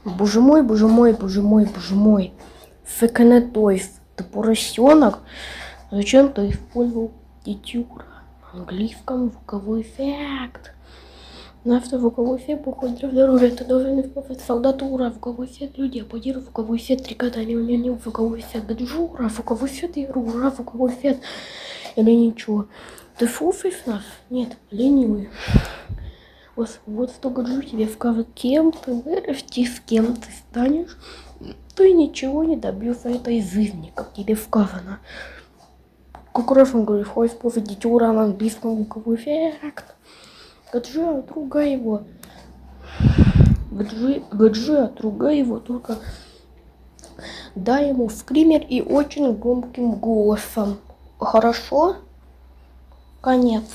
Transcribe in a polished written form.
Боже мой, боже мой, боже мой, боже мой. Феканетойф, ты поросенок? Зачем ты использовал дитюра? На английском звуковой эффект. На звуковой эффект походит для здоровья. Ты должен использовать солдатура, звуковой эффект людей, аплодируй, звуковой эффект, трикота, не, звуковой эффект, гаджура, звуковой эффект, ирура, звуковой эффект. Или ничего. Ты слушаешь нас? Нет, ленивый. Вот что говорю тебе, скажет, кем ты вырасти, с кем ты станешь, ты ничего не добьешься этой жизни, как тебе сказано. Как раз он говорит, хочешь после дитюра на английском звуковой эффект. Гаджи, отругай его. Гаджи, отругай его, только дай ему скример и очень громким голосом. Хорошо? Конец.